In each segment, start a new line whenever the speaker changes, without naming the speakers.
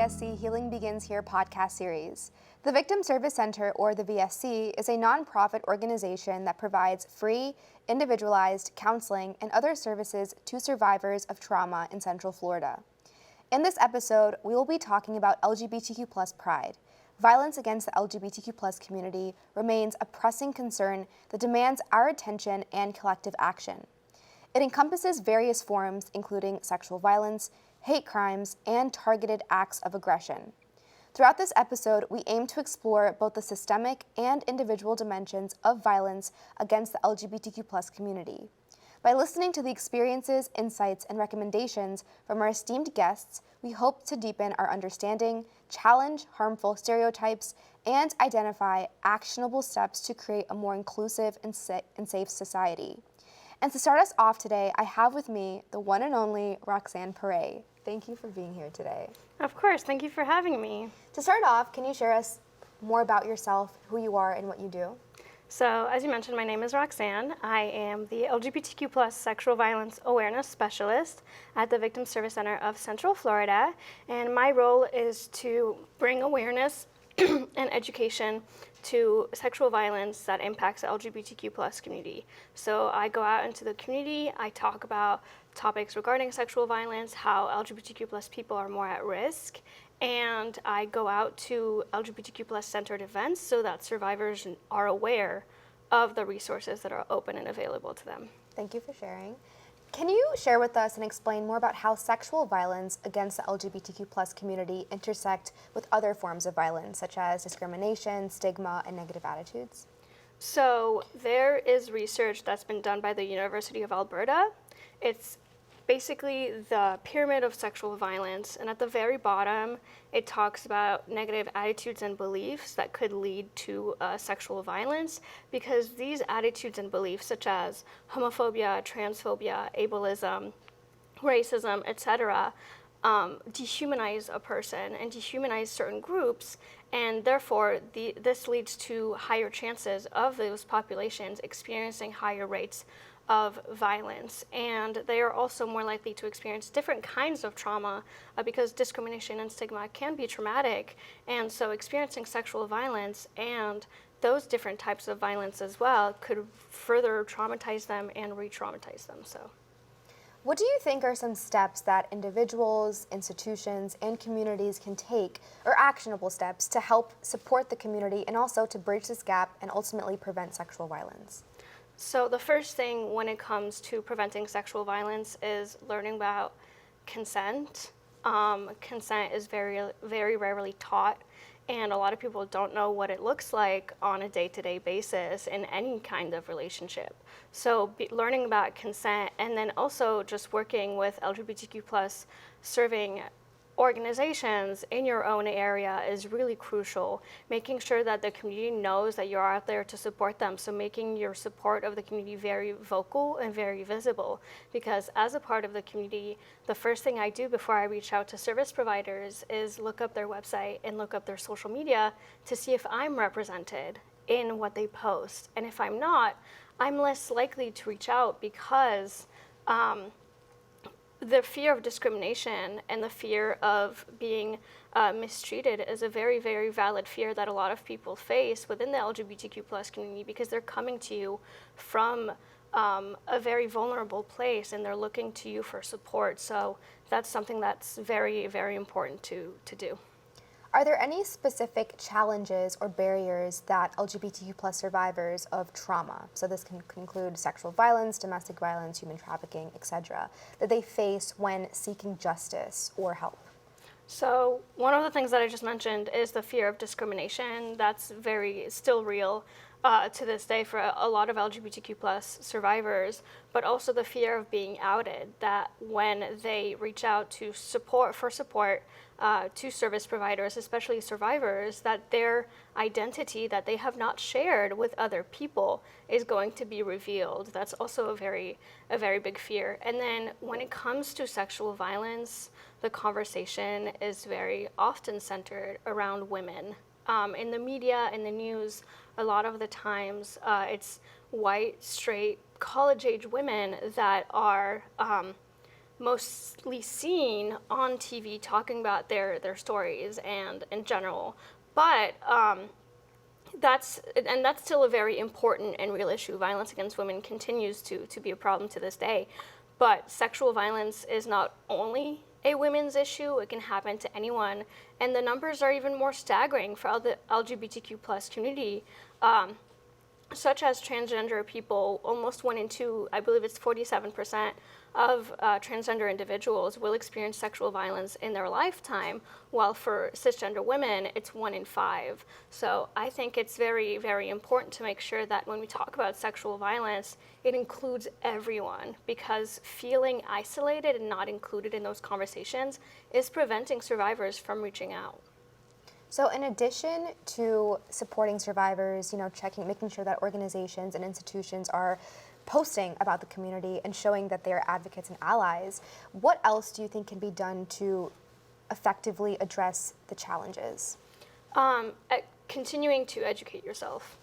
VSC Healing Begins Here podcast series. The Victim Service Center, or the VSC, is a nonprofit organization that provides free, individualized counseling and other services to survivors of trauma in Central Florida. In this episode, we will be talking about LGBTQ+ Pride. Violence against the LGBTQ+ community remains a pressing concern that demands our attention and collective action. It encompasses various forms, including sexual violence, hate crimes, and targeted acts of aggression. Throughout this episode, we aim to explore both the systemic and individual dimensions of violence against the LGBTQ+ community. By listening to the experiences, insights, and recommendations from our esteemed guests, we hope to deepen our understanding, challenge harmful stereotypes, and identify actionable steps to create a more inclusive and safe society. And to start us off today, I have with me the one and only Roxanne Perret. Thank you for being here today.
Of course, thank you for having me.
To start off, can you share us more about yourself, who you are, and what you do?
So, as you mentioned, my name is Roxanne. I am the LGBTQ+ Sexual Violence Awareness Specialist at the Victim Service Center of Central Florida, and my role is to bring awareness and education to sexual violence that impacts the LGBTQ+ community. So I go out into the community, I talk about topics regarding sexual violence, how LGBTQ+ people are more at risk, and I go out to LGBTQ+ centered events so that survivors are aware of the resources that are open and available to them.
Thank you for sharing. Can you share with us and explain more about how sexual violence against the LGBTQ+ community intersect with other forms of violence, such as discrimination, stigma, and negative attitudes?
So there is research that's been done by the University of Alberta. It's basically the pyramid of sexual violence, and at the very bottom, it talks about negative attitudes and beliefs that could lead to sexual violence, because these attitudes and beliefs, such as homophobia, transphobia, ableism, racism, etc., dehumanize a person and dehumanize certain groups, and therefore this leads to higher chances of those populations experiencing higher rates of violence, and they are also more likely to experience different kinds of trauma because discrimination and stigma can be traumatic, and so experiencing sexual violence and those different types of violence as well could further traumatize them and re-traumatize them. So,
what do you think are some steps that individuals, institutions, and communities can take, or actionable steps, to help support the community and also to bridge this gap and ultimately prevent sexual violence?
So the first thing when it comes to preventing sexual violence is learning about consent. Consent is very, very rarely taught, and a lot of people don't know what it looks like on a day-to-day basis in any kind of relationship. So learning about consent, and then also just working with LGBTQ+ serving organizations in your own area is really crucial. Making sure that the community knows that you're out there to support them. So making your support of the community very vocal and very visible. Because as a part of the community, the first thing I do before I reach out to service providers is look up their website and look up their social media to see if I'm represented in what they post. And if I'm not, I'm less likely to reach out, because the fear of discrimination and the fear of being mistreated is a very, very valid fear that a lot of people face within the LGBTQ+ community, because they're coming to you from a very vulnerable place and they're looking to you for support. So that's something that's very, very important to do.
Are there any specific challenges or barriers that LGBTQ+ survivors of trauma, so this can include sexual violence, domestic violence, human trafficking, etc., that they face when seeking justice or help?
So one of the things that I just mentioned is the fear of discrimination. That's still real to this day for a lot of LGBTQ+ survivors, but also the fear of being outed, that when they reach out to support to service providers, especially survivors, that their identity that they have not shared with other people is going to be revealed. That's also a very big fear. And then when it comes to sexual violence, the conversation is very often centered around women. In the media, in the news, a lot of the times it's white, straight, college-age women that are mostly seen on TV talking about their stories and in general. But that's still a very important and real issue. Violence against women continues to be a problem to this day. But sexual violence is not only a women's issue, it can happen to anyone. And the numbers are even more staggering for the LGBTQ plus community. Such as transgender people, almost 1 in 2, I believe it's 47% of transgender individuals will experience sexual violence in their lifetime, while for cisgender women, it's 1 in 5. So I think it's very, very important to make sure that when we talk about sexual violence, it includes everyone, because feeling isolated and not included in those conversations is preventing survivors from reaching out.
So in addition to supporting survivors, making sure that organizations and institutions are posting about the community and showing that they're advocates and allies, what else do you think can be done to effectively address the challenges?
Continuing to educate yourself.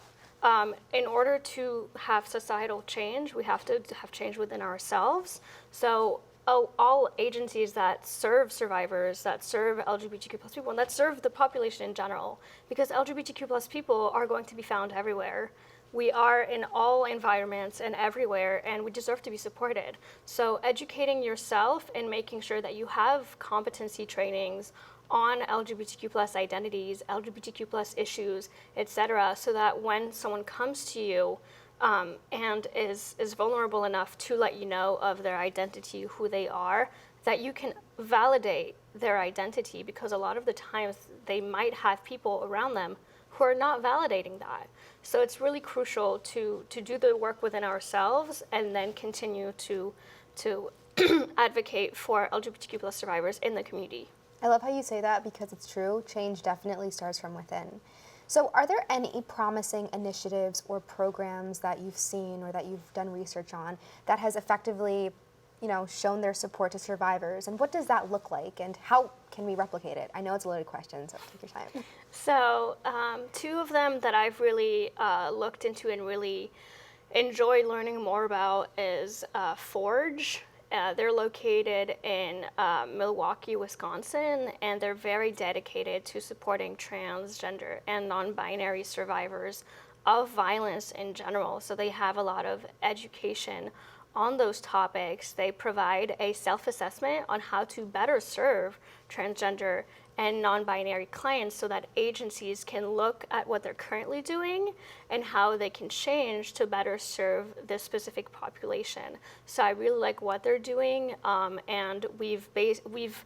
In order to have societal change, we have to have change within ourselves. So all agencies that serve survivors, that serve LGBTQ plus people, and that serve the population in general, because LGBTQ plus people are going to be found everywhere. We are in all environments and everywhere, and we deserve to be supported. So educating yourself and making sure that you have competency trainings on LGBTQ plus identities, LGBTQ plus issues, etc., so that when someone comes to you and is vulnerable enough to let you know of their identity, who they are, that you can validate their identity, because a lot of the times they might have people around them who are not validating that. So it's really crucial to do the work within ourselves and then continue to advocate for LGBTQ plus survivors in the community.
I love how you say that, because it's true. Change definitely starts from within. So are there any promising initiatives or programs that you've seen or that you've done research on that has effectively, shown their support to survivors? And what does that look like? And how can we replicate it? I know it's a loaded question, so take your time.
So 2 of them that I've really looked into and really enjoyed learning more about is Forge. They're located in Milwaukee, Wisconsin, and they're very dedicated to supporting transgender and non-binary survivors of violence in general. So they have a lot of education on those topics. They provide a self-assessment on how to better serve transgender and non-binary clients, so that agencies can look at what they're currently doing and how they can change to better serve this specific population. So I really like what they're doing, and we've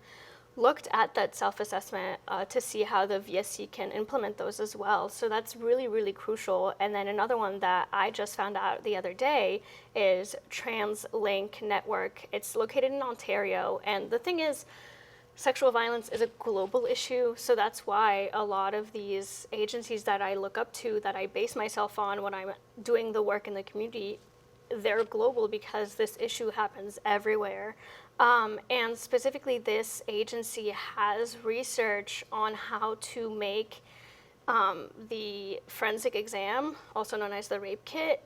looked at that self-assessment to see how the VSC can implement those as well. So that's really, really crucial. And then another one that I just found out the other day is TransLink Network. It's located in Ontario, and the thing is, sexual violence is a global issue, so that's why a lot of these agencies that I look up to, that I base myself on when I'm doing the work in the community, they're global, because this issue happens everywhere. And specifically, this agency has research on how to make the forensic exam, also known as the rape kit,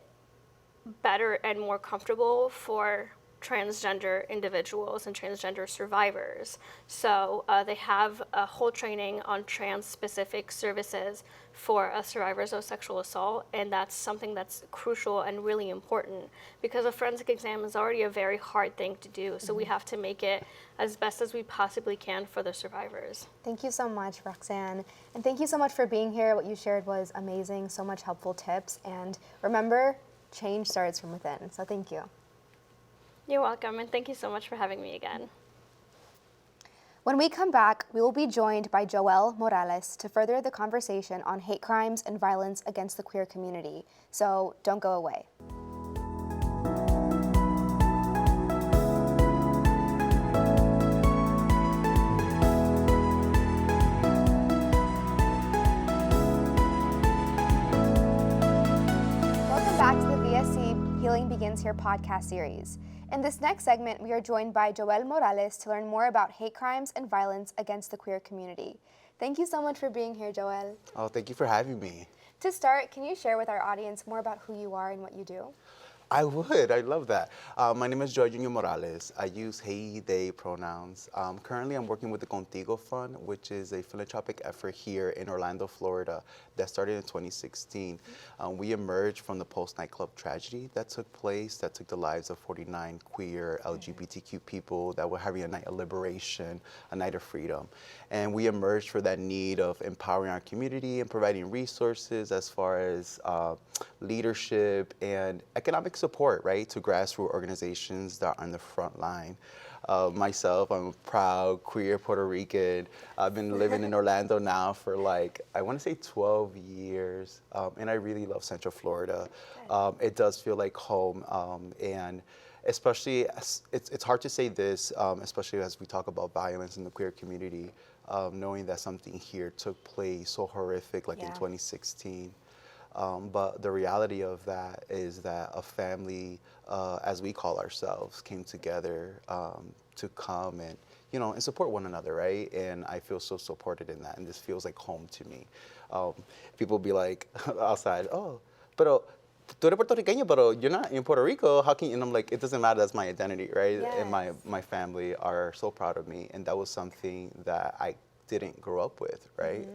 better and more comfortable for transgender individuals and transgender survivors. So they have a whole training on trans-specific services for survivors of sexual assault, and that's something that's crucial and really important, because a forensic exam is already a very hard thing to do, so we have to make it as best as we possibly can for the survivors.
Thank you so much, Roxanne. And thank you so much for being here. What you shared was amazing, so much helpful tips. And remember, change starts from within. So thank you.
You're welcome, and thank you so much for having me again.
When we come back, we will be joined by Joelle Morales to further the conversation on hate crimes and violence against the queer community. So don't go away. Welcome back to the VSC Healing Begins Here podcast series. In this next segment, we are joined by Joelle Morales to learn more about hate crimes and violence against the queer community. Thank you so much for being here, Joelle.
Oh, thank you for having me.
To start, can you share with our audience more about who you are and what you do?
I would. I love that. My name is Jorginho Morales. I use he, they pronouns. Currently, I'm working with the Contigo Fund, which is a philanthropic effort here in Orlando, Florida, that started in 2016. We emerged from the post-nightclub tragedy that took place, that took the lives of 49 queer LGBTQ people that were having a night of liberation, a night of freedom. And we emerged for that need of empowering our community and providing resources as far as leadership and economic support, right, to grassroots organizations that are on the front line. Myself, I'm a proud queer Puerto Rican. I've been living in Orlando now for like, I want to say 12 years, and I really love Central Florida. It does feel like home, and especially, it's hard to say this, especially as we talk about violence in the queer community, knowing that something here took place so horrific like in 2016. But the reality of that is that a family, as we call ourselves, came together to come and, you know, and support one another, right? And I feel so supported in that, and this feels like home to me. People be like outside, oh, pero tú eres puertorriqueño, pero you're not in Puerto Rico. How can you? And I'm like, it doesn't matter. That's my identity, right?
Yes.
And my family are so proud of me, and that was something that I didn't grow up with, right?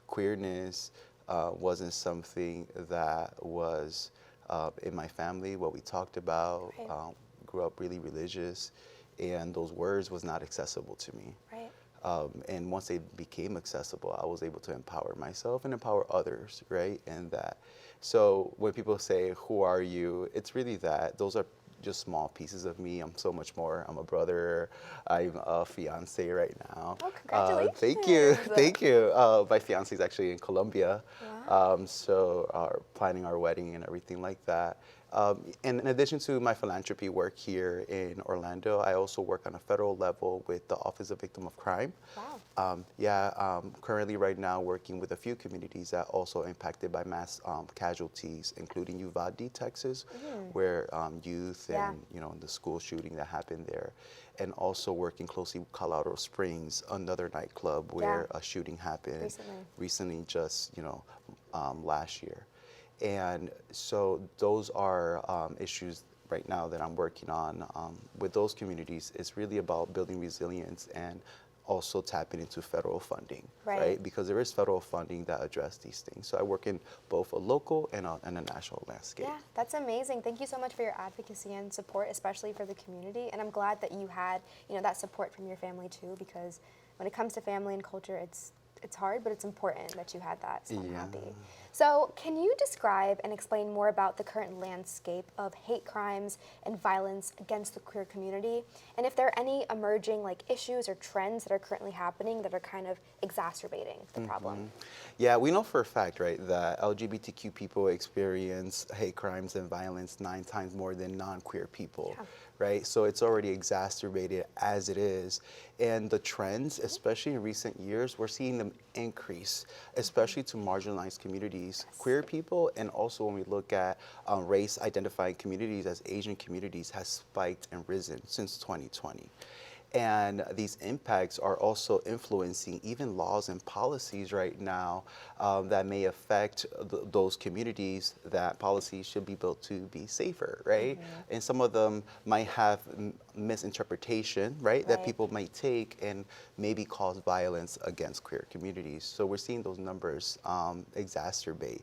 Queerness wasn't something that was in my family, what we talked about.
Right.
Grew up really religious, and those words was not accessible to me.
Right.
And once they became accessible, I was able to empower myself and empower others, right? And that. So when people say, who are you? It's really that. Those are just small pieces of me. I'm so much more. I'm a brother. I'm a fiance right now.
Oh, congratulations.
Thank you. Thank you. My fiance is actually in Colombia.
Wow.
So planning our wedding and everything like that. And in addition to my philanthropy work here in Orlando, I also work on a federal level with the Office of Victim of Crime.
Wow.
Currently right now working with a few communities that also impacted by mass casualties, including Uvalde, Texas, where youth and, you know, the school shooting that happened there. And also working closely with Colorado Springs, another nightclub where a shooting happened recently just, you know, last year. And so those are issues right now that I'm working on with those communities. It's really about building resilience and also tapping into federal funding, right? Because there is federal funding that address these things. So I work in both a local and a national landscape.
Yeah, that's amazing. Thank you so much for your advocacy and support, especially for the community. And I'm glad that you had, you know, that support from your family too, because when it comes to family and culture, it's hard, but it's important that you had that, so I'm happy. So can you describe and explain more about the current landscape of hate crimes and violence against the queer community? And if there are any emerging like issues or trends that are currently happening that are kind of exacerbating the problem?
Yeah, we know for a fact, right, that LGBTQ people experience hate crimes and violence 9 times more than non-queer people. Right? So it's already exacerbated as it is. And the trends, especially in recent years, we're seeing them increase, especially to marginalized communities, queer people, and also when we look at race-identifying communities as Asian communities has spiked and risen since 2020. And these impacts are also influencing even laws and policies right now that may affect those communities. That policies should be built to be safer, right? And some of them might have misinterpretation, right? That people might take and maybe cause violence against queer communities. So we're seeing those numbers exacerbate.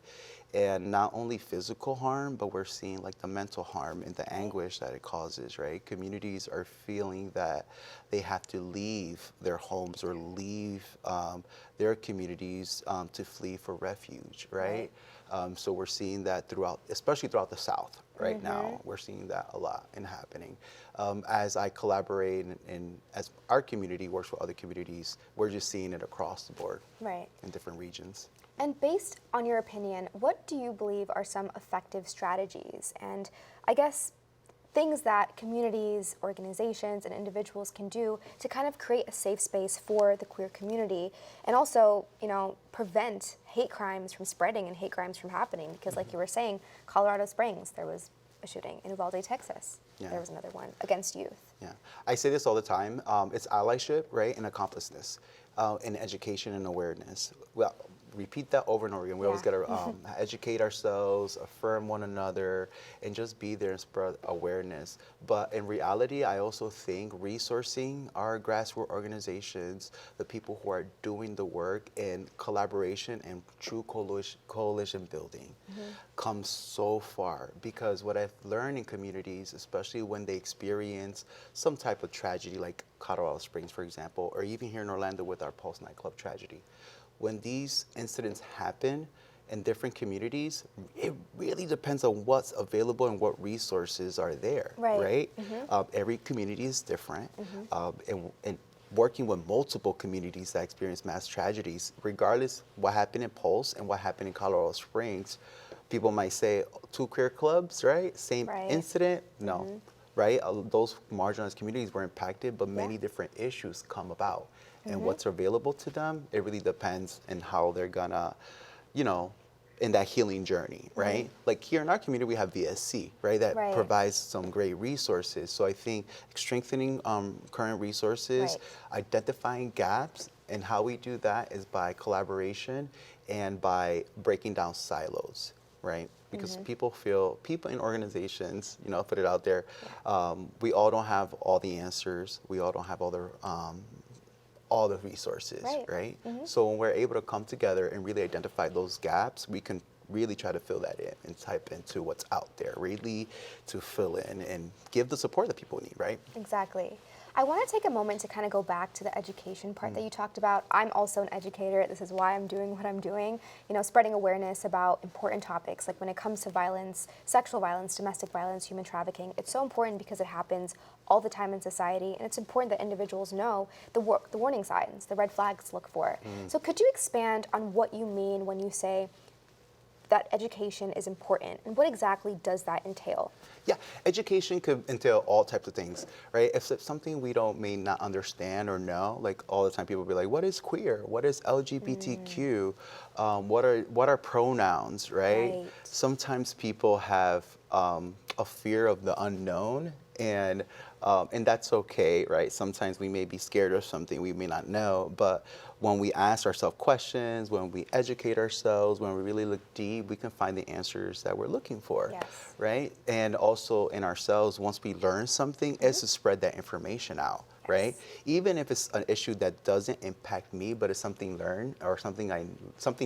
And not only physical harm, but we're seeing like the mental harm and the anguish that it causes, right? Communities are feeling that they have to leave their homes or leave their communities to flee for refuge, right? So we're seeing that throughout, especially throughout the South right now. We're seeing that a lot and happening. As I collaborate and as our community works with other communities, we're just seeing it across the board in different regions.
And based on your opinion, what do you believe are some effective strategies and I guess things that communities, organizations, and individuals can do to kind of create a safe space for the queer community and also, you know, prevent hate crimes from spreading and hate crimes from happening? Because like you were saying, Colorado Springs, there was a shooting. In Uvalde, Texas, there was another one against youth.
Yeah, I say this all the time. It's allyship, right, and accompliceness, and education and awareness. Well, repeat that over and over again. We always got to educate ourselves, affirm one another, and just be there and spread awareness. But in reality, I also think resourcing our grassroots organizations, the people who are doing the work, and collaboration and true coalition building comes so far. Because what I've learned in communities, especially when they experience some type of tragedy like Colorado Springs, for example, or even here in Orlando with our Pulse nightclub tragedy, when these incidents happen in different communities, it really depends on what's available and what resources are there, right? Every community is different, and working with multiple communities that experience mass tragedies, regardless what happened in Pulse and what happened in Colorado Springs, people might say, two queer clubs, right? Same incident? No, right? Those marginalized communities were impacted, but many different issues come about. And what's available to them, it really depends on how they're gonna, you know, in that healing journey, right? Like here in our community, we have VSC, right? That provides some great resources. So I think strengthening current resources, identifying gaps, and how we do that is by collaboration and by breaking down silos, right? Because people in organizations, you know, I'll put it out there, we all don't have all the answers. We all don't have all the resources, right? So when we're able to come together and really identify those gaps, we can really try to fill that in and type into what's out there, really to fill in and give the support that people need, right?
Exactly. I want to take a moment to kind of go back to the education part that you talked about. I'm also an educator. This is why I'm doing what I'm doing, you know, spreading awareness about important topics. Like when it comes to violence, sexual violence, domestic violence, human trafficking, it's so important because it happens all the time in society. And it's important that individuals know the warning signs, the red flags to look for. So could you expand on what you mean when you say that education is important, and what exactly does that entail?
Yeah, education could entail all types of things, right? If it's something we may not understand or know, like all the time people will be like, what is queer? What is LGBTQ? What are pronouns, right? Sometimes people have a fear of the unknown, and that's okay, right? Sometimes we may be scared of something we may not know, but when we ask ourselves questions, when we educate ourselves, when we really look deep, we can find the answers that we're looking for, right? And also in ourselves, once we learn something, is to spread that information out, right? Even if it's an issue that doesn't impact me, but it's something learned or something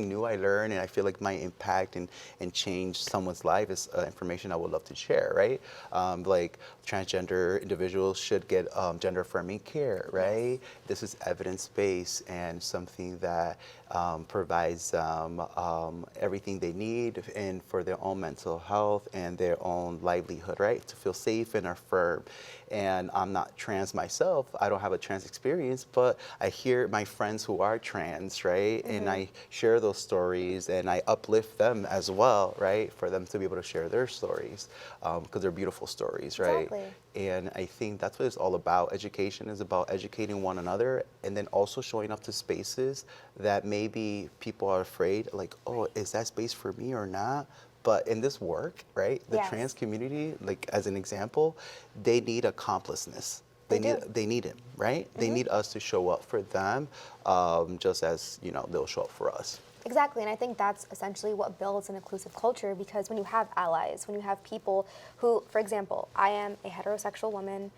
new I learned, and I feel like might impact and change someone's life, is information I would love to share, right? Like transgender individuals should get gender affirming care, right? This is evidence-based and something that provides everything they need and for their own mental health and their own livelihood, right? To feel safe and affirmed. And I'm not trans myself. I don't have a trans experience, but I hear my friends who are trans, right? And I share those stories and I uplift them as well, right? For them to be able to share their stories, because they're beautiful stories, right?
Exactly.
And I think that's what it's all about. Education is about educating one another, and then also showing up to spaces that maybe people are afraid, like, oh, is that space for me or not? But in this work, right, the trans community, like as an example, they need accompliceness. They need it, right? They need us to show up for them, just as, you know, they'll show up for us.
Exactly, and I think that's essentially what builds an inclusive culture, because when you have allies, when you have people who, for example, I am a heterosexual woman,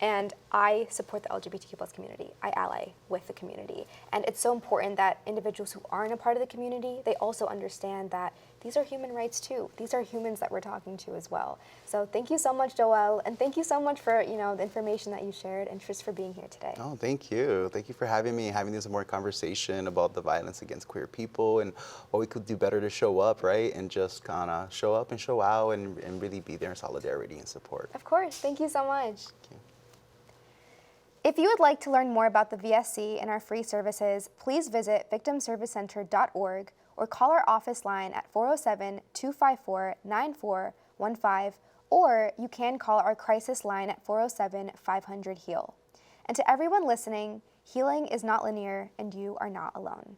and I support the LGBTQ plus community. I ally with the community. And it's so important that individuals who aren't a part of the community, they also understand that these are human rights too. These are humans that we're talking to as well. So thank you so much, Joelle, and thank you so much for, you know, the information that you shared, and just for being here today.
Oh, thank you. Thank you for having me and having this more conversation about the violence against queer people and what we could do better to show up, right? And just kind of show up and show out and really be there in solidarity and support.
Of course. Thank you so much.
Thank you.
If you would like to learn more about the VSC and our free services, please visit victimservicecenter.org or call our office line at 407-254-9415, or you can call our crisis line at 407-500-HEAL. And to everyone listening, healing is not linear, and you are not alone.